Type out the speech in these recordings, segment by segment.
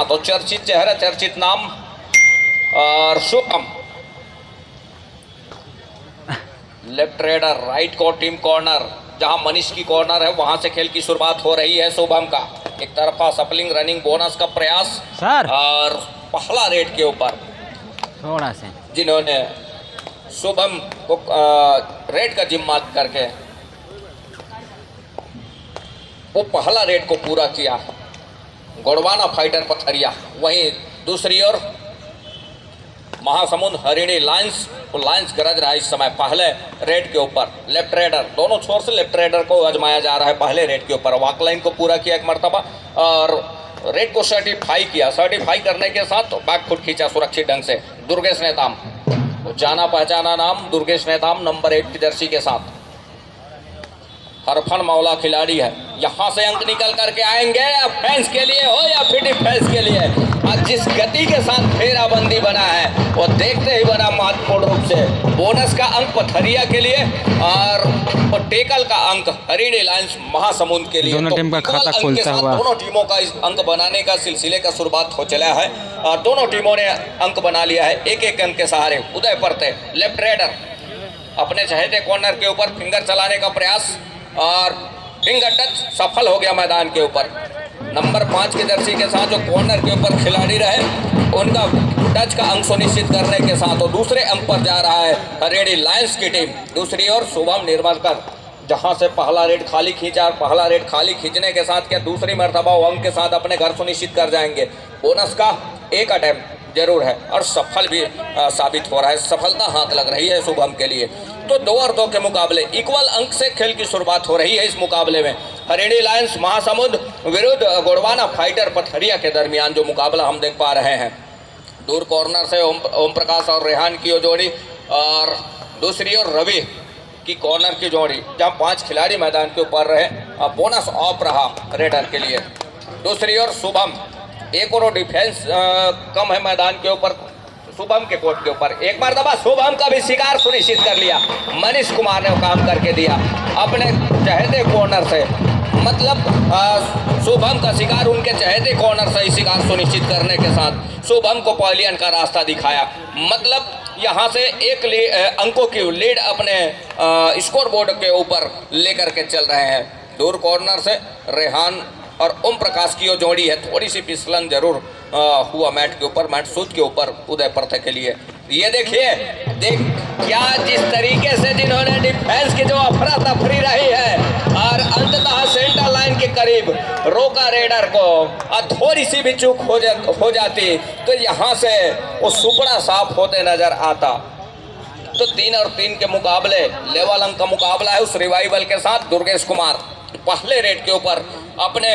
साथ। और चर्चित चेहरा, चर्चित नाम और शुभम। लेफ्ट रेडर, राइट को टीम कॉर्नर, जहां मनीष की कॉर्नर है वहां से खेल की शुरुआत हो रही है। शुभम का एक तरफा सपलिंग रनिंग बोनस का प्रयास सर, और पहला रेड के ऊपर थोड़ा से जिन्होंने शुभम को रेड का जिम्मा करके वो पहला रेड को पूरा किया, गोड़वाना फाइटर पथरिया। वहीं दूसरी ओर महासमुंद हरिणी लायंस, वो लायंस गरज रहा है इस समय पहले रेड के ऊपर। लेफ्ट रेडर, दोनों छोर से लेफ्ट रेडर को आजमाया जा रहा है पहले रेड के ऊपर। वॉकलाइन को पूरा किया एक मरतबा और रेड को सर्टिफाई किया। सर्टिफाई करने के साथ बैक फुट खींचा सुरक्षित ढंग से। दुर्गेश नेताम, जाना पहचाना नाम दुर्गेश नेताम, नंबर 8 की जर्सी के साथ। हरफन मौला खिलाड़ी है, यहाँ से अंक निकल करके आएंगे या फैंस के लिए हो या फिर डिफेंस के लिए। आज जिस गति के साथ फेराबंदी बना है वो देखते ही बना महत्वपूर्ण रूप से। बोनस का अंक पथरिया के लिए और टेकल का अंक हरिणी लायंस महासमुंद के लिए। दोनों टीम का खाता खुलता हुआ दोनों टीमों का इस अंक बनाने का सिलसिले का शुरुआत हो चला है और दोनों टीमों ने अंक बना लिया है एक एक अंक के सहारे। उदय परते, लेफ्ट रेडर, अपने चहेते कॉर्नर के ऊपर फिंगर चलाने का प्रयास और फिंगर टच सफल हो गया मैदान के ऊपर। नंबर 5 की जर्सी के साथ जो कॉर्नर के ऊपर खिलाड़ी रहे उनका टच का अंक सुनिश्चित करने के साथ और दूसरे अंक पर जा रहा है हरियाणी लायंस की टीम। दूसरी ओर शुभम निर्मलकर, जहां से पहला रेड खाली खींचा और पहला रेड खाली खींचने के साथ क्या दूसरी मरतबा वो अंक के साथ अपने घर सुनिश्चित कर जाएंगे। बोनस का एक अटेम्प्ट जरूर है और सफल भी साबित हो रहा है, सफलता हाथ लग रही है शुभम के लिए। तो 2 और 2 के मुकाबले इक्वल अंक से खेल की शुरुआत हो रही है इस मुकाबले में। हरियाणी लायंस महासमुंद विरुद्ध गोड़वाना फाइटर पथरिया के दरमियान जो मुकाबला हम देख पा रहे हैं। दूर कॉर्नर से ओम प्रकाश और रेहान की जोड़ी और दूसरी ओर रवि की कॉर्नर की जोड़ी, जहां 5 खिलाड़ी मैदान के ऊपर रहे। बोनस ऑफ रहा रेडर के लिए। दूसरी ओर शुभम, एक और डिफेंस कम है मैदान के ऊपर शुभम के कोर्ट के ऊपर। एक बार दबा शुभम का भी शिकार सुनिश्चित कर लिया, मनीष कुमार ने काम करके दिया अपने चहेते कॉर्नर से। मतलब शुभम का शिकार उनके चहेते कॉर्नर से ही शिकार सुनिश्चित करने के साथ शुभम को पवेलियन का रास्ता दिखाया। मतलब यहाँ से एक अंकों की लीड अपने स्कोर बोर्ड के ऊपर लेकर के चल रहे हैं। दूर कॉर्नर से रेहान और ओम प्रकाश की जो जोड़ी है, थोड़ी सी फिसलन जरूर हुआ मैट के ऊपर, मैट सूच के ऊपर उदय परथे के लिए। ये देखिए, देख क्या जिस तरीके से जिन्होंने डिफेंस की जो अफरा तफरी रही है और अंततः सेंटर लाइन के करीब रोका रेडर को और थोड़ी सी भी चूक हो जाती तो यहाँ से वो सुपड़ा साफ होते नजर आता। तो 3 और 3 के मुकाबले लेवल अंक का मुकाबला है उस रिवाइवल के साथ। दुर्गेश कुमार पहले रेड के ऊपर अपने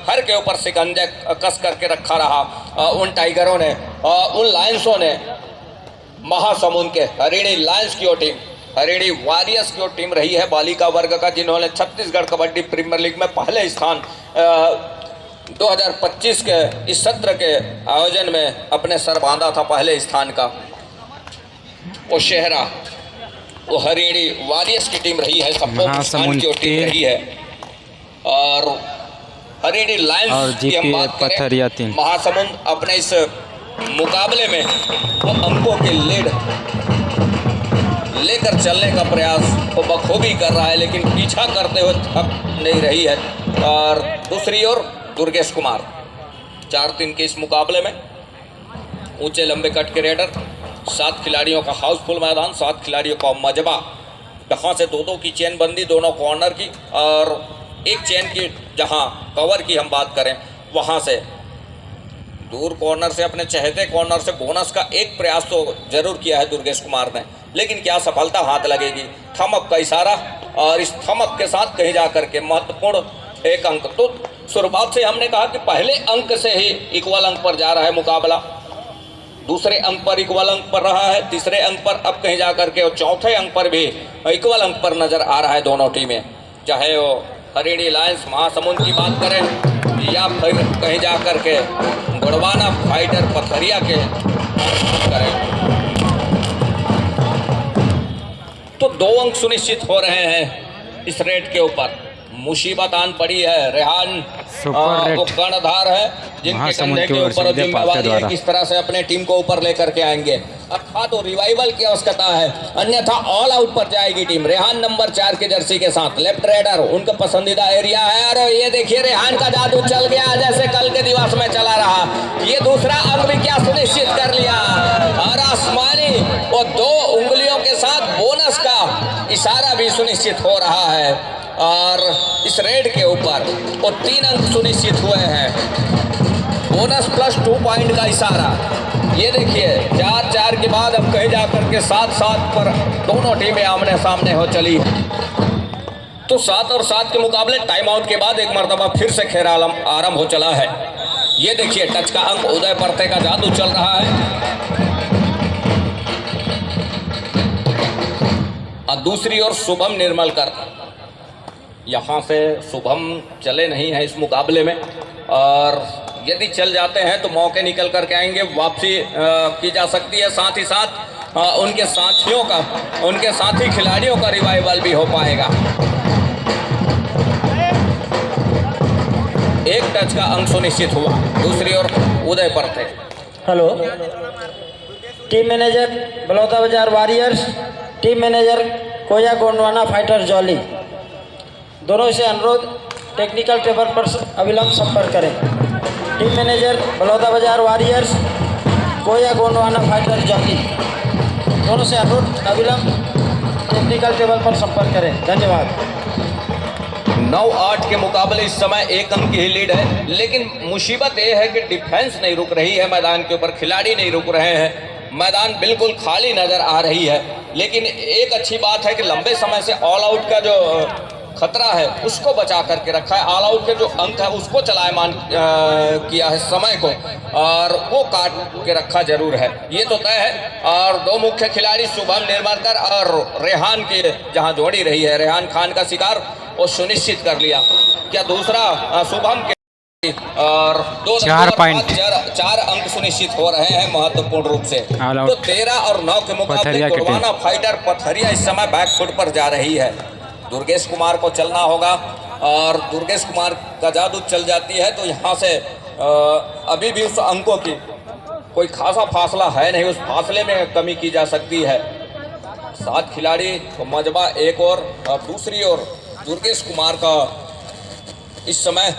घर के ऊपर शिकंजे कस करके रखा रहा। उन टाइगरों ने, उन लायंसों ने, महासमुंद के हरियाणी लायंस की टीम, हरियाणी वॉरियर्स की टीम रही है बालिका वर्ग का, जिन्होंने छत्तीसगढ़ कबड्डी प्रीमियर लीग में पहले स्थान 2025 के इस सत्र के आयोजन में अपने सर बांधा था पहले स्थान का। वो शहरा, वो हरियाणी वॉरियर्स की टीम रही है, महासमुंद की टीम रही है। और हरियाणी लायंस की हम बात करें, महासमुंद अपने इस मुकाबले में वो अंकों की लीड लेकर चलने का प्रयास वो बखूबी कर रहा है, लेकिन पीछा करते हुए थक नहीं रही है। और दूसरी ओर दुर्गेश कुमार 4-3 के इस मुकाबले में ऊंचे लंबे कट के रेडर, 7 खिलाड़ियों का हाउसफुल मैदान, 7 खिलाड़ियों का मजबा, जहाँ से 2-2 की चेन बंदी दोनों कॉर्नर की और एक चेन की जहाँ कवर की हम बात करें वहाँ से दूर कॉर्नर से अपने चहेते कॉर्नर से बोनस का एक प्रयास तो जरूर किया है दुर्गेश कुमार ने, लेकिन क्या सफलता हाथ लगेगी। थमअप का इशारा और इस थमअप के साथ कहीं जा करके महत्वपूर्ण एक अंक। तो शुरुआत से हमने कहा कि पहले अंक से ही इक्वल अंक पर जा रहा है मुकाबला, दूसरे अंक पर इक्वल अंक पर रहा है, तीसरे अंक पर अब कहीं जा करके और चौथे अंक पर भी इक्वल अंक पर नजर आ रहा है दोनों टीमें, चाहे वो हरियाणी लायंस महासमुंद की बात करें या फिर कहीं जा करके गोड़वाना फाइटर पथरिया के करें। तो 2 अंक सुनिश्चित हो रहे हैं इस रेड के ऊपर। मुसीबत आन पड़ी है। रेहान सुपर रेट वो कर्णधार है जिनके महासमुंद कंधे की के ओर से ऊपर उदय जिम्मेवारी पार्टे है द्वारा। किस तरह से अपने टीम को ऊपर लेकर के आएंगे, अर्थात तो रिवाइवल की आवश्यकता है, अन्यथा ऑल आउट पर जाएगी टीम। रेहान नंबर 4 की जर्सी के साथ, लेफ्ट राइडर उनका पसंदीदा एरिया है। और ये देखिए रेहान का जादू चल गया जैसे कल के दिवस में चला रहा। ये दूसरा अंक भी क्या सुनिश्चित कर लिया, और आसमानी वो 2 उंगलियों के साथ बोनस का इशारा भी सुनिश्चित हो रहा है। और इस रेड के ऊपर वो 3 अंक सुनिश्चित हुए हैं, बोनस प्लस 2 पॉइंट का इशारा। ये देखिए 4-4 के बाद अब कहीं जाकर के 7-7 पर दोनों टीमें आमने सामने हो चली। तो 7 और 7 के मुकाबले टाइम आउट के बाद एक मरतबा फिर से खेल आरंभ हो चला है। ये देखिए टच का अंक उदय परते का जादू चल रहा है। और दूसरी ओर शुभम निर्मलकर, यहाँ से शुभम चले नहीं है इस मुकाबले में, और यदि चल जाते हैं तो मौके निकल करके आएंगे, वापसी की जा सकती है। साथ ही साथ उनके साथियों का, उनके साथी खिलाड़ियों का रिवाइवल भी हो पाएगा। एक टच का अंक सुनिश्चित हुआ। दूसरी ओर उदय परते। हेलो, टीम मैनेजर बलौदा बाजार वॉरियर्स, टीम मैनेजर कोया गोंडवाना फाइटर जॉली, दोनों से अनुरोध टेक्निकल टेबल पर अविलंब संपर्क करें। टीम मैनेजर बलौदा बाजार वॉरियर्स, कोया गोंडवाना फाइटर जॉली, दोनों से अनुरोध अविलंब टेक्निकल टेबल पर संपर्क करें। धन्यवाद। 9-8 के मुकाबले इस समय 1 अंक की ही लीड है, लेकिन मुसीबत यह है कि डिफेंस नहीं रुक रही है मैदान के ऊपर, खिलाड़ी नहीं रुक रहे हैं, मैदान बिल्कुल खाली नजर आ रही है। लेकिन एक अच्छी बात है कि लंबे समय से ऑल आउट का जो खतरा है उसको बचा करके रखा है, ऑल आउट के जो अंक है उसको चलायमान किया है समय को, और वो काट के रखा जरूर है, ये तो तय है। और 2 मुख्य खिलाड़ी शुभम निर्मलकर और रेहान की जहां जोड़ी रही है, रेहान खान का शिकार वो सुनिश्चित कर लिया। क्या दूसरा शुभम के और 4 पॉइंट 4 अंक सुनिश्चित हो रहे हैं महत्वपूर्ण रूप से। All out। तो 13 और 9 के मुकाबले पथरिया के गोंडवाना फाइटर पथरिया इस समय बैकफुट पर जा रही है। दुर्गेश कुमार को चलना होगा, और दुर्गेश कुमार का जादू चल जाती है तो यहाँ से अभी भी उस अंकों की कोई खासा फासला है नहीं, उस फासले में कमी की जा सकती है। 7 खिलाड़ी तो मजबा एक और दूसरी ओर दुर्गेश कुमार का इस समय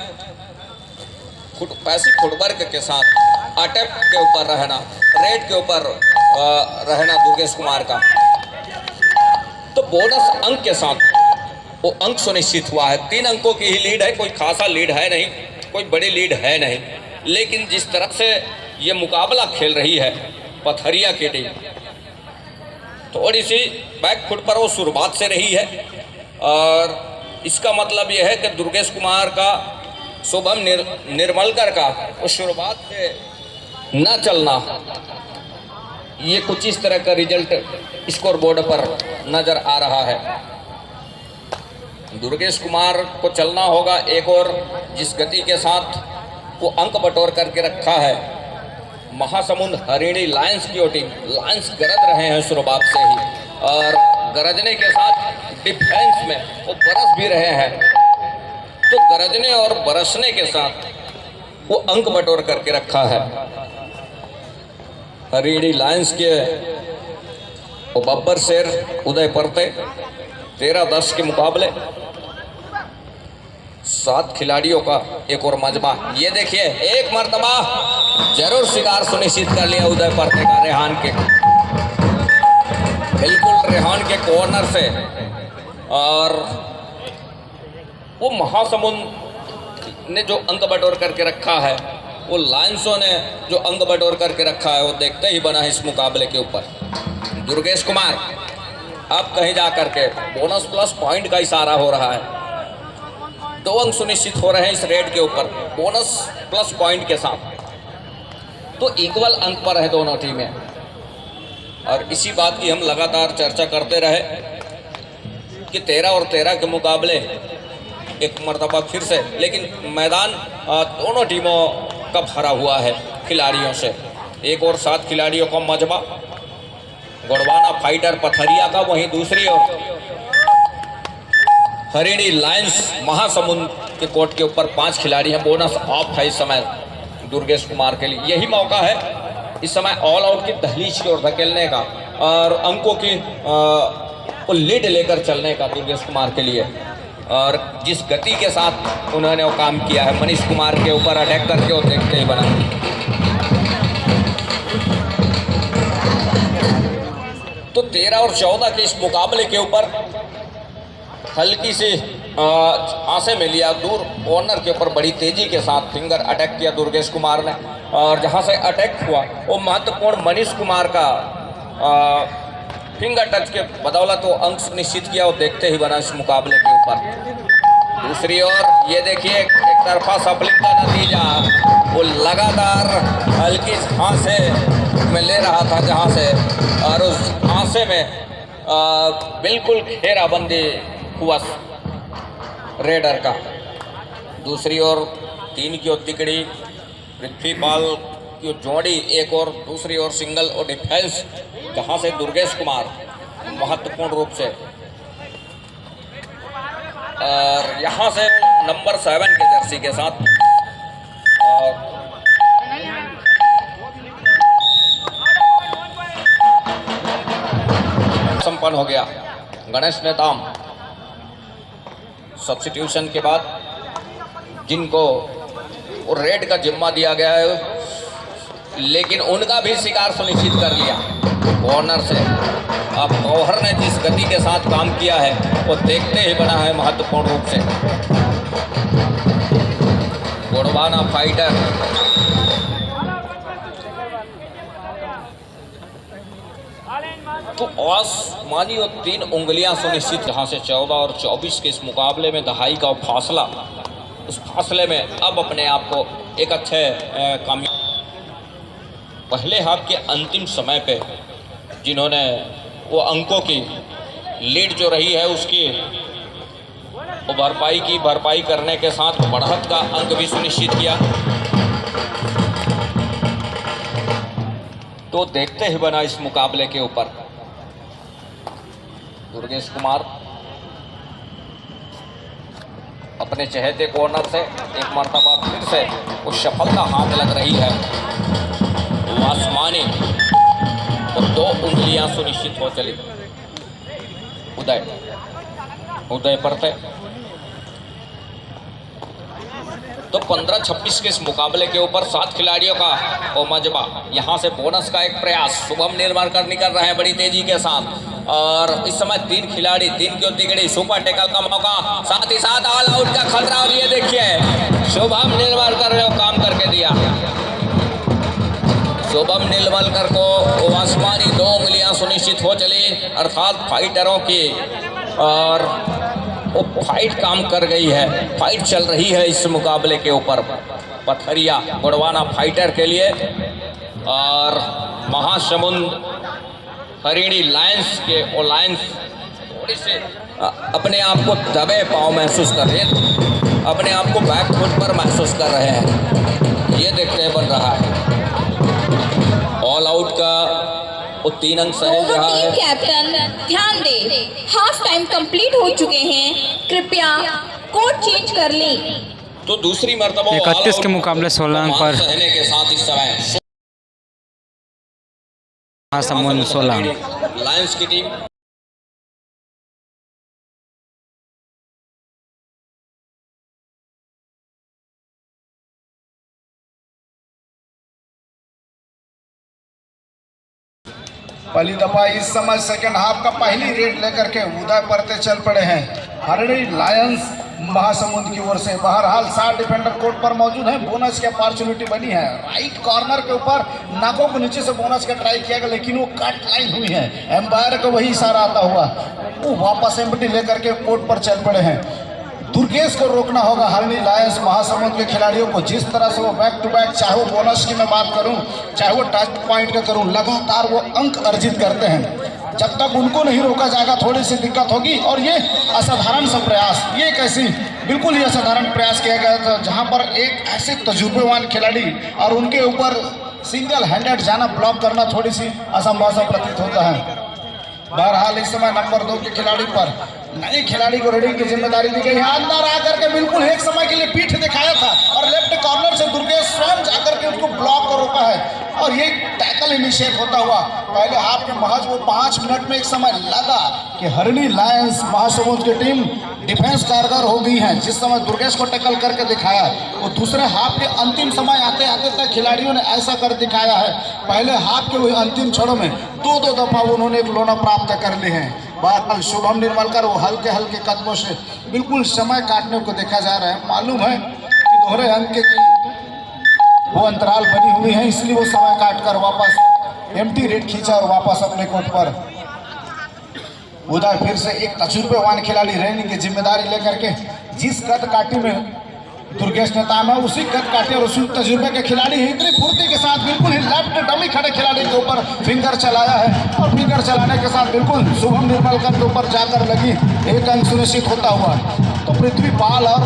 पैसिव फुटवर्क के साथ अटैक के ऊपर रहना, रेड के ऊपर रहना दुर्गेश कुमार का। तो बोनस अंक के साथ वो अंक सुनिश्चित हुआ है। 3 अंकों की ही लीड है, कोई खासा लीड है नहीं, कोई बड़ी लीड है नहीं, लेकिन जिस तरह से ये मुकाबला खेल रही है पथरिया की टीम, थोड़ी सी बैकफुट पर वो शुरुआत से रही है। और इसका मतलब यह है कि दुर्गेश कुमार का, शुभम निर्मलकर का वो शुरुआत से न चलना, ये कुछ इस तरह का रिजल्ट स्कोर बोर्ड पर नजर आ रहा है। दुर्गेश कुमार को चलना होगा एक और, जिस गति के साथ वो अंक बटोर करके रखा है। महासमुंद हरिणी लायंस की टीम, लायंस गरज रहे हैं शुरुआत से ही, और गरजने के साथ डिफेंस में वो बरस भी रहे हैं। तो गरजने और बरसने के साथ वो अंक बटोर करके रखा है। हरिणी लायंस के वो बब्बर शेर उदय परते 13-10 के मुकाबले 7 खिलाड़ियों का एक और मजबा। ये देखिए एक मर्तबा जरूर शिकार सुनिश्चित कर लिया उदय परते का रेहान के, बिल्कुल रेहान के कॉर्नर से। और वो महासमुंद ने जो अंक बटोर करके रखा है, वो लायंसों ने जो अंक बटोर करके रखा है, वो देखते ही बना है इस मुकाबले के ऊपर। दुर्गेश कुमार अब कहीं जा करके बोनस प्लस पॉइंट का इशारा हो रहा है। 2 अंक सुनिश्चित हो रहे हैं इस रेड के ऊपर बोनस प्लस पॉइंट के साथ। तो इक्वल अंक पर है दोनों टीमें, और इसी बात की हम लगातार चर्चा करते रहे कि 13 और 13 के मुकाबले एक मरतबा फिर से, लेकिन मैदान दोनों टीमों का भरा हुआ है खिलाड़ियों से। एक और 7 खिलाड़ियों का मजबा गोंडवाना फाइटर पथरिया का, वहीं दूसरी ओर हरिणी लायंस महासमुंद के कोर्ट के ऊपर 5 खिलाड़ी हैं। बोनस ऑफ है इस समय दुर्गेश कुमार के लिए। यही मौका है इस समय ऑल आउट की दहलीज की ओर धकेलने का और अंकों की को लीड लेकर चलने का दुर्गेश कुमार के लिए। और जिस गति के साथ उन्होंने वो काम किया है मनीष कुमार के ऊपर अटैक करके, वो देखते ही बना। तो 13 और 14 के इस मुकाबले के ऊपर हल्की सी आंसे में लिया दूर कॉर्नर के ऊपर बड़ी तेजी के साथ फिंगर अटैक किया दुर्गेश कुमार ने। और जहां से अटैक हुआ वो महत्वपूर्ण मनीष कुमार का फिंगर टच के बदौलत वो अंक सुनिश्चित किया, वो देखते ही बना इस मुकाबले के ऊपर। दूसरी ओर ये देखिए एक तरफा सफलिंग का नतीजा, वो लगातार हल्की आंसे में ले रहा था जहां से, और उस आंसे में बिल्कुल घेराबंदी हुआ रेडर का। दूसरी ओर 3 की ओर तिकड़ी पृथ्वीपाल की जोड़ी, एक और दूसरी ओर सिंगल और डिफेंस, जहां से दुर्गेश कुमार महत्वपूर्ण रूप से और यहां से नंबर 7 के जर्सी के साथ संपन्न हो गया। गणेश नेताम सब्स्टिट्यूशन के बाद जिनको वो रेड का जिम्मा दिया गया है, लेकिन उनका भी शिकार सुनिश्चित कर लिया कॉर्नर से। अब गौहर ने जिस गति के साथ काम किया है वो देखते ही बना है महत्वपूर्ण रूप से। गोड़वाना फाइटर तो आसमानी और 3 उंगलियां सुनिश्चित, जहां से 14 और 24 के इस मुकाबले में दहाई का फासला, उस फासले में अब अपने आप को एक अच्छे कामयाब पहले हाफ के अंतिम समय पे जिन्होंने वो अंकों की लीड जो रही है उसकी वो भरपाई करने के साथ बढ़त का अंक भी सुनिश्चित किया। तो देखते ही बना इस मुकाबले के ऊपर दुर्गेश कुमार अपने चहेते कॉर्नर से एक मर्तबा फिर से उस सफलता हाथ लग रही है। वो आसमानी और 2 उंगलियां सुनिश्चित हो चली। उदय परते तो 15-26 के इस मुकाबले के ऊपर 7 खिलाड़ियों का ओ मजबा। यहां से बोनस का एक प्रयास शुभम निर्माणकर निकल रहे हैं बड़ी तेजी के साथ। और इस समय 3 खिलाड़ी 3 की तिकड़ी सुपर टैकल का मौका, साथ ही साथ ऑल आउट का खतरा। और ये देखिए शुभम निर्माणकर ने काम करके दिया। शुभम निर्माणकर को वो आसमानी 2 उंगलियां सुनिश्चित हो चली, अर्थात फाइटरों की, और वो फाइट काम कर गई है। फाइट चल रही है इस मुकाबले के ऊपर पथरिया गोड़वाना फाइटर के लिए और महासमुंद हरिणी लायंस के। वो लायंस थोड़ी से अपने आप को दबे पाँव महसूस कर रहे हैं, अपने आप को बैक फुट पर महसूस कर रहे हैं। ये देखने बन रहा है ऑल आउट का वो 3 अंक सहेज रहा है। कैप्टन ध्यान दे, हाफ टाइम कंप्लीट हो चुके हैं, कृपया कोड चेंज कर लें। तो दूसरी मर्तबा 31 के मुकाबले 16 अंक पर सहने के साथ इस समय महासमुंद 16 लायंस की टीम पहली दफा इस समय सेकंड हाफ का पहली रेड लेकर के उदय परते चल पड़े हैं हरिणी लायंस महासमुंद की ओर से। बहरहाल 7 डिफेंडर कोर्ट पर मौजूद हैं। बोनस की अपॉर्चुनिटी बनी है। राइट कॉर्नर के ऊपर नाकों को नीचे से बोनस का ट्राई किया गया, लेकिन वो कट लाइन हुई है। एम्पायर को वही इशारा आता हुआ वो वापस एम्प्टी लेकर के कोर्ट पर चल पड़े हैं। दुर्गेश को रोकना होगा हरिणी लायंस महासमुंद के खिलाड़ियों को। जिस तरह से वो बैक टू बैक, चाहे वो बोनस की मैं बात करूं, चाहे वो टच पॉइंट का करूं, लगातार वो अंक अर्जित करते हैं। जब तक उनको नहीं रोका जाएगा थोड़ी सी दिक्कत होगी। और ये असाधारण सा प्रयास, ये कैसी बिल्कुल ही असाधारण प्रयास किया गया था, जहां पर एक ऐसे तजुर्बेवान खिलाड़ी और उनके ऊपर सिंगल हैंडेड जाना, ब्लॉक करना थोड़ी सी असंभव सा प्रतीत होता है। बहरहाल इस समय नंबर 2 के खिलाड़ी पर नए खिलाड़ी को रेडिंग की जिम्मेदारी दी गई है। अंदर आकर के बिल्कुल एक समय के लिए पीठ दिखाया था और लेफ्ट कॉर्नर से दुर्गेश स्वयं जाकर के उसको ब्लॉक कर रोका है और ये टैकल इनिशिएट होता हुआ पहले हाफ के महज वो 5 मिनट में एक समय लगा कि हरिणी लायंस महासमुंद की टीम डिफेंस कारगर हो गई है। जिस समय दुर्गेश को टैकल करके दिखाया वो दूसरे हाफ के अंतिम समय आते आते तक खिलाड़ियों ने ऐसा कर दिखाया है। पहले हाफ के वही अंतिम क्षणों में 2-2 दफा उन्होंने एक लोना प्राप्त कर लिए हैं। बहरहाल शुभम निर्मलकर वो हल्के हल्के कदमों से बिल्कुल समय काटने को देखा जा रहा है। मालूम है कि दोहरे अंक की वो अंतराल बनी हुई है, इसलिए वो समय काटकर वापस एम्प्टी रेड खींचा और वापस अपने कोर्ट पर उधर फिर से एक तजुर्बेवान खिलाड़ी रहने की जिम्मेदारी लेकर के जिस कद काठी में दुर्गेश नेताम है उसी कद काटे और उसी तजुर्बे के खिलाड़ी है। इतनी फुर्ती के साथ बिल्कुल ही लेफ्ट डमी खड़े खिलाड़ी के ऊपर फिंगर चलाया है और फिंगर चलाने के साथ बिल्कुल शुभम निर्मलकर के ऊपर जाकर लगी एक अंक सुनिश्चित होता हुआ। तो पृथ्वीपाल और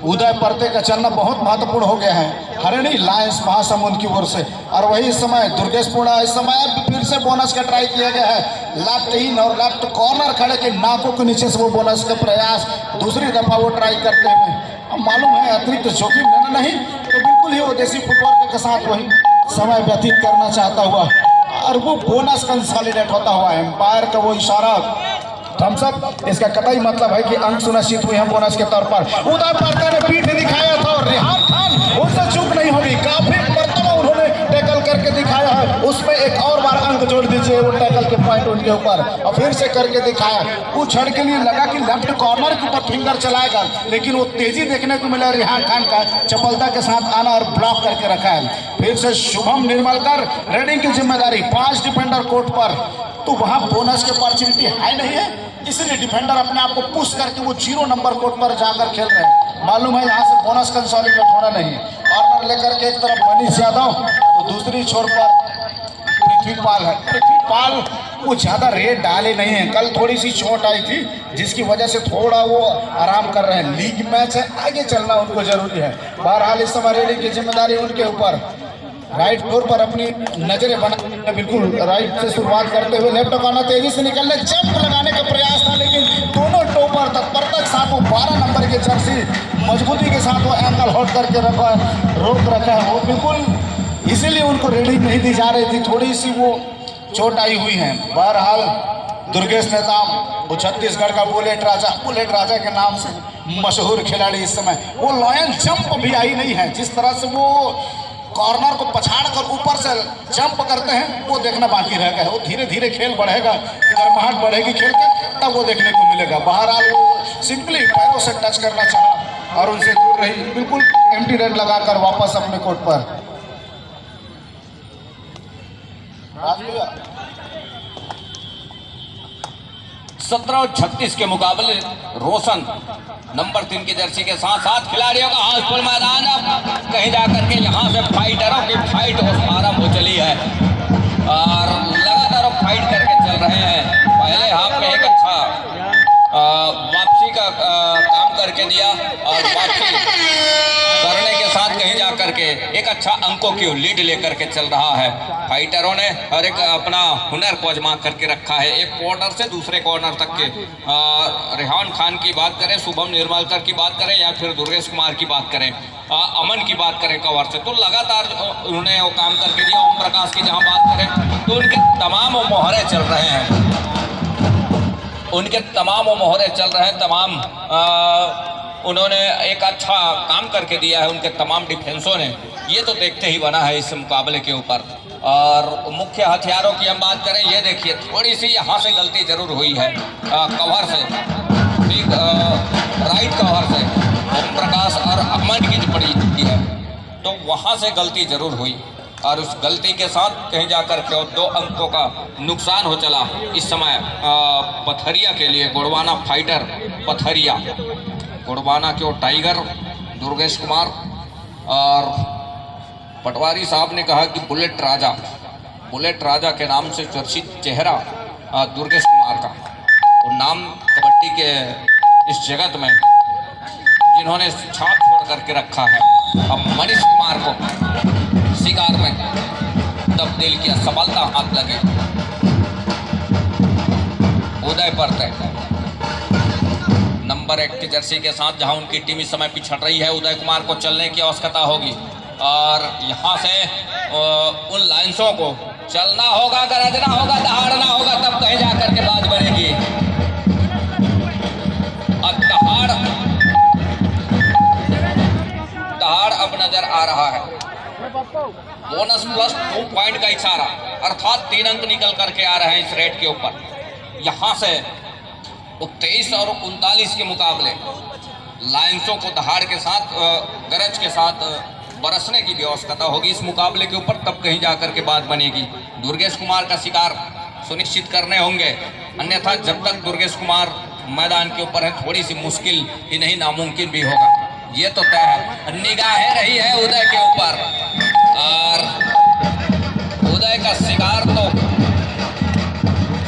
उदय परते का चलना बहुत महत्वपूर्ण हो गया है हरिणी लायंस महासमुंद की ओर से। और वही इस समय दुर्गेश पूर्णा इस समय फिर से बोनस का ट्राई किया गया है। लेफ्ट इन और लेफ्ट कॉर्नर खड़े के नाकों के नीचे से वो बोनस का प्रयास दूसरी दफा वो ट्राई करते हुए। अब मालूम है अतिरिक्त जोखिम लेना नहीं तो बिल्कुल ही वो देसी फुटबॉल के साथ वही समय व्यतीत करना चाहता हुआ और वो बोनस कंसोलिडेट होता हुआ एम्पायर का वो इशारा थम्स अप, इसका कतई मतलब है कि अंक सुनिश्चित हुए हैं बोनस के तौर पर। उदय परते ने पीठ दिखाया था और रेहान खान उससे चूक नहीं होगी। काफी मर्तबा उन्होंने टैकल करके दिखाया है, उसमें एक और बार अंक जोड़ दीजिए वो टैकल के पॉइंट उनके ऊपर और फिर से करके दिखाया। वो क्षण के लिए लगा कि लेफ्ट कॉर्नर के ऊपर फिंगर चलाएगा लेकिन वो तेजी देखने को मिला रेहान खान का चपलता के साथ आना और ब्लॉक करके रखा है। फिर से शुभम निर्मलकर रेडिंग की जिम्मेदारी 5 डिफेंडर कोर्ट पर। तो वहां बोनस की अपॉर्चुनिटी है नहीं है, इसलिए डिफेंडर अपने आप को पुश करके वो 0 नंबर कोर्ट पर जाकर खेल रहे हैं। मालूम है यहाँ से बोनस कंसोलिडेट होना नहीं। कॉर्नर लेकर के एक तरफ मनीष यादव तो दूसरी छोर पर पृथ्वीपाल है। पृथ्वीपाल वो ज़्यादा रेट डाले नहीं है, कल थोड़ी सी चोट आई थी जिसकी वजह से थोड़ा वो आराम कर रहे हैं। लीग मैच है, आगे चलना उनको जरूरी है। बहरहाल इस समय रेडिंग की जिम्मेदारी उनके ऊपर। राइट फ्लोर पर अपनी नजरें बना बिल्कुल राइट से शुरुआत करते हुए लेफ्ट कॉर्नर तेजी से निकलने जंप लगाने का प्रयास था लेकिन दोनों टोपर तत्परता के साथ वो 12 नंबर की जर्सी मजबूती के साथ वो एंकल होल्ड करके रोक रखा है। वो बिल्कुल इसीलिए उनको रेडिंग नहीं दी जा रही थी, थोड़ी सी वो चोट आई हुई है। बहरहाल दुर्गेश नेताम वो छत्तीसगढ़ का बुलेट राजा के नाम से मशहूर खिलाड़ी इस समय वो लॉयन जंप भी आई नहीं है। जिस तरह से वो कॉर्नर को पछाड़ कर ऊपर से जंप करते हैं वो देखना बाकी रह गया है। वो धीरे धीरे खेल बढ़ेगा, गर्माहट बढ़ेगी खेल के तब वो देखने को मिलेगा। बहरहाल वो सिंपली पैरों से टच करना चाहा और उनसे दूर रही, बिल्कुल एम्प्टी रेड लगाकर वापस अपने कोर्ट पर। 17-36 के मुकाबले रोशन नंबर 3 की जर्सी के साथ साथ खिलाड़ियों का हाउसफुल मैदान। अब कहीं जाकर के यहाँ से फाइटरों की फाइट आरंभ हो चली है और लगातार फाइट करके चल रहे हैं। पहले हाफ में एक अच्छा वापसी का काम करके दिया और वापसी करने के साथ कहीं जा करके एक अच्छा अंकों की लीड लेकर के चल रहा है। फाइटरों ने हर एक अपना हुनर को आजमा करके रखा है। एक कॉर्नर से दूसरे कॉर्नर तक के रेहान खान की बात करें, शुभम निर्मलकर की बात करें या फिर दुर्गेश कुमार की बात करें, अमन की बात करें कवर से, तो लगातार उन्होंने वो काम करके दिया। ओम प्रकाश की जहाँ बात करें तो उनके तमाम मोहरे चल रहे हैं, उनके तमाम मोहरे चल रहे हैं, तमाम उन्होंने एक अच्छा काम करके दिया है उनके तमाम डिफेंसों ने। ये तो देखते ही बना है इस मुकाबले के ऊपर। और मुख्य हथियारों की हम बात करें, ये देखिए थोड़ी सी यहाँ से गलती जरूर हुई है कवर से, ठीक राइट कवर से ओम प्रकाश और अमन की जो पड़ी है तो वहाँ से गलती जरूर हुई और उस गलती के साथ कहीं जाकर के 2 अंकों का नुकसान हो चला इस समय पथरिया के लिए। गोड़वाना फाइटर पथरिया, गोड़वाना के वो टाइगर दुर्गेश कुमार और पटवारी साहब ने कहा कि बुलेट राजा के नाम से चर्चित चेहरा दुर्गेश कुमार का वो नाम कबड्डी के इस जगत में जिन्होंने छाप छोड़ करके रखा है। अब मनीष कुमार को शिकार में तब्दील किया, सफलता हाथ लगे। उदय परते नंबर 1 की जर्सी के साथ, जहां उनकी टीम इस समय पिछड़ रही है। उदय कुमार को चलने की आवश्यकता होगी और यहां से उन लाइन्सों को चलना होगा, गरजना होगा, दहाड़ना होगा, तब कहीं जाकर के बात बनेगी। और दहाड़ अब नजर आ रहा है। बोनस प्लस 2 पॉइंट का इशारा, अर्थात 3 अंक निकल करके आ रहे हैं इस रेट के ऊपर। यहां से 23 और 39 के मुकाबले लाइन्सों को दहाड़ के साथ, गरज के साथ बरसने की भी आवश्यकता होगी इस मुकाबले के ऊपर, तब कहीं जाकर के बात बनेगी। दुर्गेश कुमार का शिकार सुनिश्चित करने होंगे, अन्यथा जब तक दुर्गेश कुमार मैदान के ऊपर है थोड़ी सी मुश्किल ही नहीं नामुमकिन भी होगा, ये तो तय है। निगाहें रही है उदय के ऊपर और उदय का शिकार तो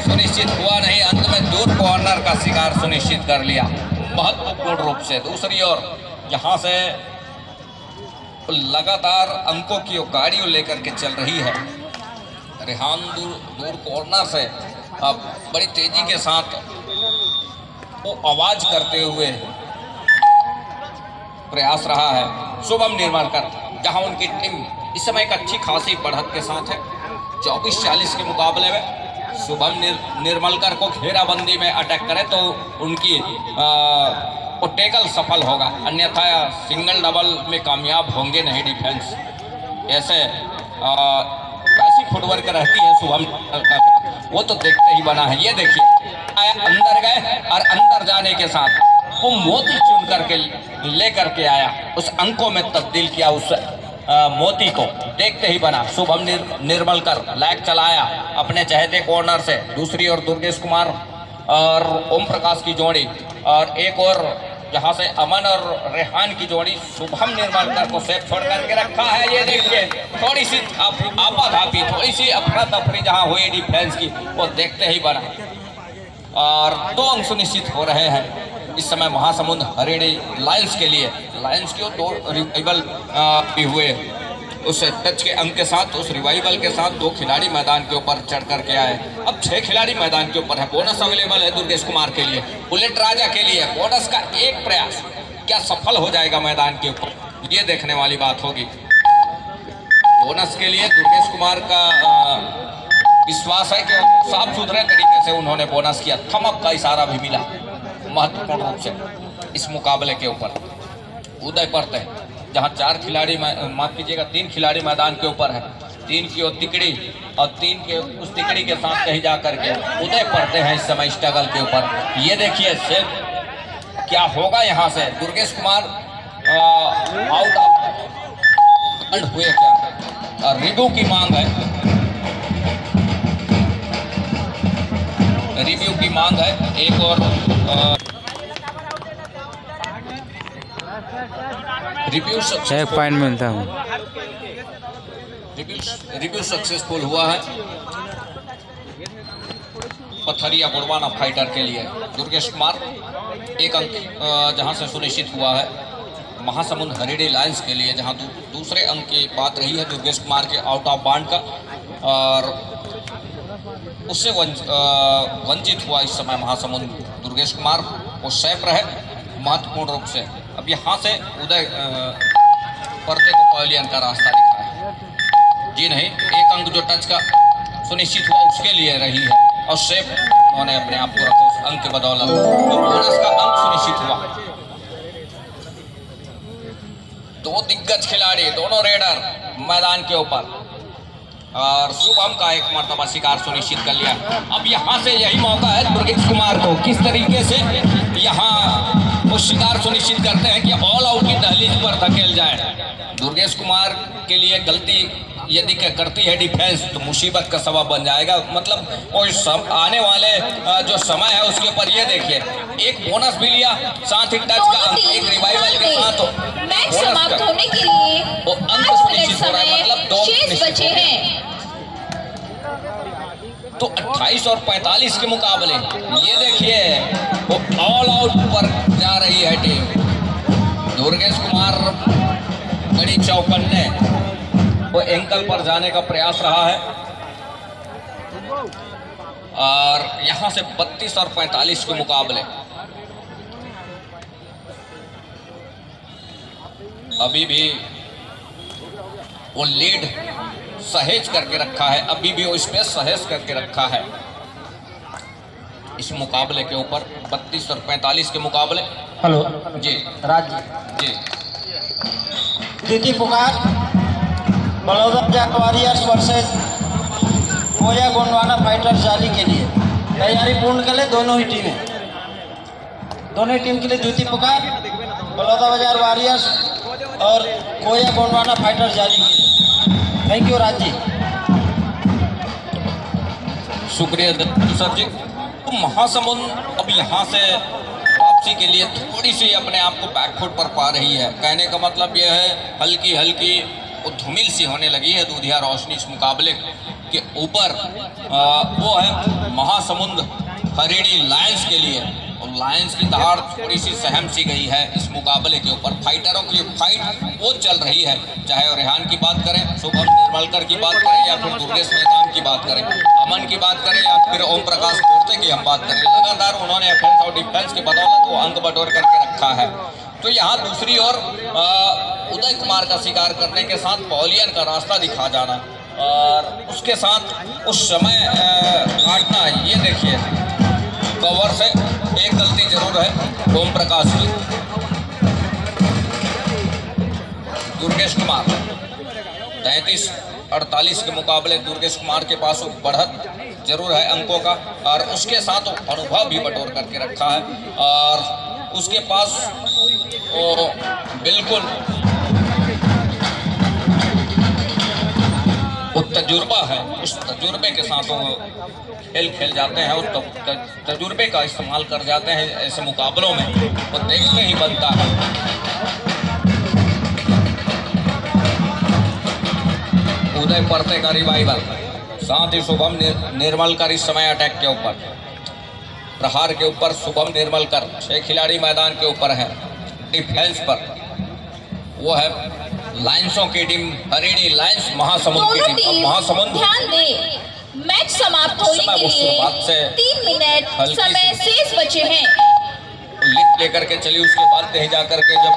सुनिश्चित हुआ नहीं, अंत में दूर कॉर्नर का शिकार सुनिश्चित कर लिया महत्वपूर्ण रूप से। दूसरी ओर यहां से लगातार अंकों की गाड़ियों लेकर के चल रही है। रेहान दूर कॉर्नर से अब बड़ी तेजी के साथ वो आवाज करते हुए प्रयास रहा है शुभम निर्मलकर, जहां उनकी टीम इस समय एक अच्छी खासी बढ़त के साथ है। 24-40 के मुकाबले में शुभम निर्मलकर को घेराबंदी में अटैक करे तो उनकी वो टैकल सफल होगा, अन्यथा सिंगल डबल में कामयाब होंगे नहीं डिफेंस। ऐसे ऐसी फुटवर्क रहती है शुभम, वो तो देखते ही बना है। ये देखिए आया, अंदर गए और अंदर जाने के साथ वो मोती चुन करके लेकर के आया, उस अंकों में तब्दील किया उस मोती को, देखते ही बना। शुभम निर्मलकर लैग चलाया अपने चहेते कॉर्नर से। दूसरी ओर दुर्गेश कुमार और ओम प्रकाश की जोड़ी, और एक और जहां से अमन और रेहान की जोड़ी शुभम निर्मलकर को सेफ छोड़ करके रखा है। ये देखिए थोड़ी सी आपाधापी, थोड़ी सी अफरा तफरी जहां हुई डिफेंस की, वो देखते ही बना और 2 अंक सुनिश्चित हो रहे हैं इस समय महासमुंद हरियाणी लायंस के लिए। लायंस के 2 रिवाइवल भी हुए, उस टच के अंक के साथ, उस रिवाइवल के साथ 2 खिलाड़ी मैदान के ऊपर चढ़ करके आए। अब 6 खिलाड़ी मैदान के ऊपर है। बोनस अवेलेबल है दुर्गेश कुमार के लिए, बुलेट राजा के लिए। बोनस का एक प्रयास क्या सफल हो जाएगा मैदान के ऊपर, ये देखने वाली बात होगी। बोनस के लिए दुर्गेश कुमार का विश्वास है कि साफ सुथरे तरीके से उन्होंने बोनस किया। थमअप का इशारा भी मिला महत्वपूर्ण रूप से इस मुकाबले के ऊपर। उदय परते जहां 4 खिलाड़ी, माफ कीजिएगा 3 खिलाड़ी मैदान के ऊपर है। 3 की और तिकड़ी और 3 के उस तिकड़ी के साथ कहीं जा करके उदय परते हैं इस समय स्ट्रगल के ऊपर। ये देखिए सेफ क्या होगा यहाँ से। दुर्गेश कुमार आउट ऑफ हुए क्या, रिव्यू की मांग है, रिव्यू की मांग है। एक और रिव्यू 1 पॉइंट मिलता हूँ। रिव्यू सक्सेसफुल हुआ है पथरिया बुड़वाना फाइटर के लिए। दुर्गेश कुमार 1 अंक जहां से सुनिश्चित हुआ है महासमुंद हरियाणी लायंस के लिए, जहां दूसरे अंक की बात रही है दुर्गेश कुमार के आउट ऑफ बाउंड का, और उससे वंचित हुआ इस समय महासमुंद। दुर्गेश कुमार वो सेफ रहे महत्वपूर्ण रूप से। अब यहाँ से उदय परते को पवेलियन का रास्ता दिखा है। जी नहीं, 1 अंक जो टच का सुनिश्चित हुआ उसके लिए रही है और सेफ उन्होंने अपने आप को रखा उस अंक के बदौलत, तो बोनस का अंक सुनिश्चित हुआ। 2 दिग्गज खिलाड़ी, दोनों रेडर मैदान के ऊपर, और शुभम का 1 मर्तबा शिकार सुनिश्चित कर लिया। अब यहाँ से यही मौका है दुर्गेश कुमार को, किस तरीके से यहाँ वो शिकार सुनिश्चित करते हैं कि ऑल आउट की दहलीज पर धकेल जाए। दुर्गेश कुमार के लिए गलती यदि करती है डिफेंस तो मुसीबत का सबब बन जाएगा। मतलब वो आने वाले जो समय है उसके ऊपर ये देखिए 1 बोनस भी लिया, साथ ही टच का अंक, 1 रिवाइवल के साथ मैच समाप्त होने के लिए वो अंक सुनिश्चित हो रहा है, मतलब 2 शेष बचे हैं। तो 28 और 45 के मुकाबले ये देखिए वो ऑल आउट पर जा रही है टीम। दुर्गेश कुमार बड़ी चौकन्ने वो एंकल पर जाने का प्रयास रहा है, और यहां से 32 और 45 के मुकाबले अभी भी वो लीड सहेज करके रखा है, अभी भी वो स्पेस सहेज करके रखा है इस मुकाबले के ऊपर। 32 और 45 के मुकाबले। हेलो जी राज जी द्वितीय पुकार बलौदा वॉरियर्स वर्सेस कोया गोंडवाना फाइटर्स जाली के लिए तैयारी पूर्ण कर ले दोनों ही टीमें। दोनों ही टीम के लिए द्वितीय पुकार बलौदा बाजार वॉरियर्स और कोया गोंडवाना फाइटर्स जाली के लिए। Thank you Raj ji. शुक्रिया दत्तू सर जी। तो महासमुंद अब यहाँ से वापसी के लिए थोड़ी सी अपने आप को बैकफुट पर पा रही है। कहने का मतलब यह है हल्की हल्की वो धूमिल सी होने लगी है दूधिया रोशनी इस मुकाबले के ऊपर। वो है महासमुंद हरिणी लायंस के लिए, और लायंस की दहाड़ थोड़ी सी सहम सी गई है इस मुकाबले के ऊपर। फाइटरों की फाइट वो चल रही है, चाहे वो रेहान की बात करें, शुभम निर्मलकर की बात करें, या फिर दुर्गेश नेताम की बात करें, अमन की बात करें, या फिर ओम प्रकाश कोर्ते की हम बात करें। लगातार उन्होंने ऑफेंस और डिफेंस की बदौलत वो अंक बटोर करके रखा है। तो यहाँ दूसरी ओर उदय कुमार का शिकार करने के साथ पॉलियन का रास्ता दिखा जाना और उसके साथ उस समय काटना। ये देखिए कवर से एक गलती जरूर है ओम प्रकाश की। दुर्गेश कुमार 33-48 के मुकाबले दुर्गेश कुमार के पास बढ़त जरूर है अंकों का, और उसके साथ अनुभव भी बटोर करके रखा है, और उसके पास वो बिल्कुल वो तजुर्बा है। उस तजुर्बे के साथ वो खेल जाते हैं, उस तजुर्बे का इस्तेमाल कर जाते हैं ऐसे मुकाबलों में, वो देखने ही बनता है। उदय परते का रिवाइवल, साथ ही शुभम निर्मलकर इस समय अटैक के ऊपर, प्रहार के ऊपर शुभम निर्मलकर। 6 खिलाड़ी मैदान के ऊपर हैं। डिफेंस पर वो है लायंसों की टीम, हरिणी लायंस महासमुंद की टीम। अब महासमुंद ध्यान दे, मैच समाप्त होने के लिए 3 मिनट समय शेष बचे हैं। लिख लेकर के चली, उसके बाद कहीं जाकर के जब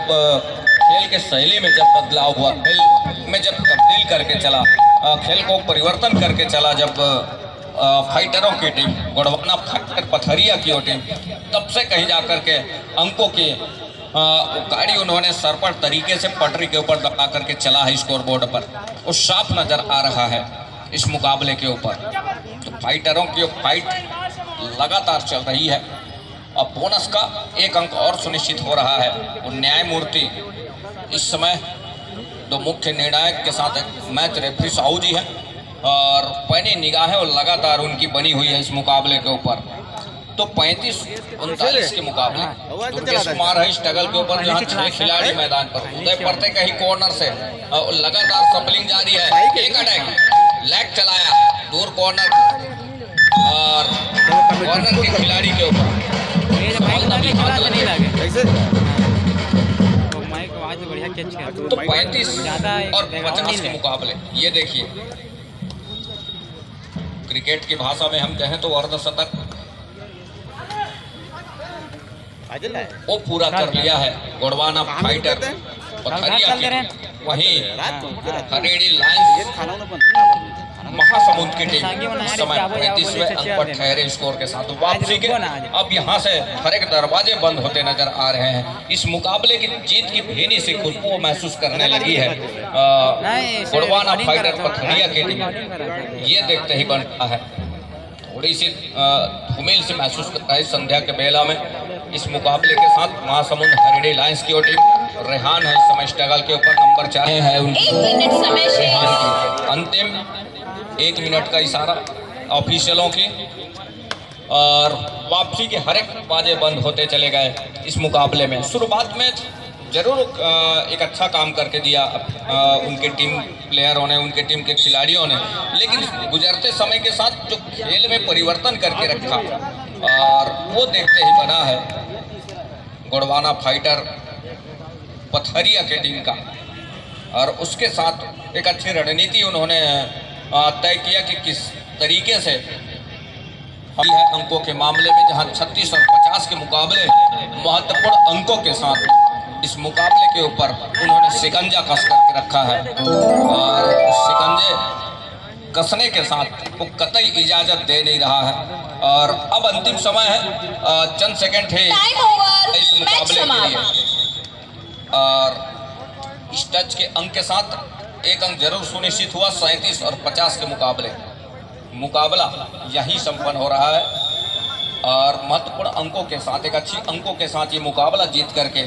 खेल के शैली में जब बदलाव हुआ, खेल में जब तब्दील करके चला, खेल को परिवर्तन करके चला, जब फाइटरों की टीम गोंडवाना फाइटर पथरिया की टीम, तब से कहीं जाकर के अंकों की गाड़ी उन्होंने सरपट तरीके से पटरी के ऊपर दबा करके चला है स्कोर बोर्ड पर। वो साफ नजर आ रहा है इस मुकाबले के ऊपर। तो फाइटरों की फाइट लगातार चल रही है। अब बोनस का 1 अंक और सुनिश्चित हो रहा है। वो न्यायमूर्ति इस समय 2 मुख्य निर्णायक के साथ मैच रेफरी साहू जी हैं, और पैनी निगाहें और लगातार उनकी बनी हुई है इस मुकाबले के ऊपर। तो 35-39 के मुकाबले दुर्गेश कुमार है स्ट्रगल के ऊपर, जहाँ 6 खिलाड़ी मैदान पर। उदय परते का ही कॉर्नर से लगातार सपलिंग जारी है। एक अटैक लेग चलाया दूर कॉर्नर, और कॉर्नर के खिलाड़ी के ऊपर तो 35 और 50 के मुकाबले। ये देखिए क्रिकेट की भाषा में हम कहें तो अर्धशतक वो पूरा कर लिया है गोंडवाना फाइटर पथरिया की। वहीं हरिणी लायंस महासमुंद की टीम इस समय 35वें अंक पर ठहरे स्कोर के साथ वापसी के। अब यहां से हर एक दरवाजे बंद होते नजर आ रहे हैं। इस मुकाबले की जीत की भीनी से खुशबू महसूस करने लगी है गोंडवाना फाइटर पथरिया की टीम। ये देखते ही बन रहा है, थोड़ी सी धूमिल से महसूस कर रहा है संध्या के बेला में। इस मुकाबले के साथ महासमुंद हरिणी लायंस की टीम रेहान है इस समय स्ट्रगल के ऊपर, नंबर 4 है उनकी। 1 मिनट समय शेष। रेहान की अंतिम 1 मिनट का इशारा ऑफिशियलों की, और वापसी के हर एक बाजे बंद होते चले गए इस मुकाबले में। शुरुआत में जरूर एक अच्छा काम करके दिया उनके टीम प्लेयरों ने, उनके टीम के खिलाड़ियों ने, लेकिन गुजरते समय के साथ जो खेल में परिवर्तन करके रखा, और वो देखते ही बना है गोंडवाना फाइटर पथरिया के टीम का। और उसके साथ एक अच्छी रणनीति उन्होंने तय किया कि किस तरीके से है अंकों के मामले में, जहां 36 और 50 के मुकाबले महत्वपूर्ण अंकों के साथ इस मुकाबले के ऊपर उन्होंने शिकंजा कस करके रखा है और उस शिकंजे कसने के साथ वो कतई इजाजत दे नहीं रहा है। और अब अंतिम समय है, चंद सेकंड है टाइम ओवर, इस मैच मुकाबले के समाप्त। लिए। और इस टच के अंक के साथ एक अंक जरूर सुनिश्चित हुआ। 37 और 50 के मुकाबला यही संपन्न हो रहा है और महत्वपूर्ण अंकों के साथ, एक अच्छी अंकों के साथ ये मुकाबला जीत करके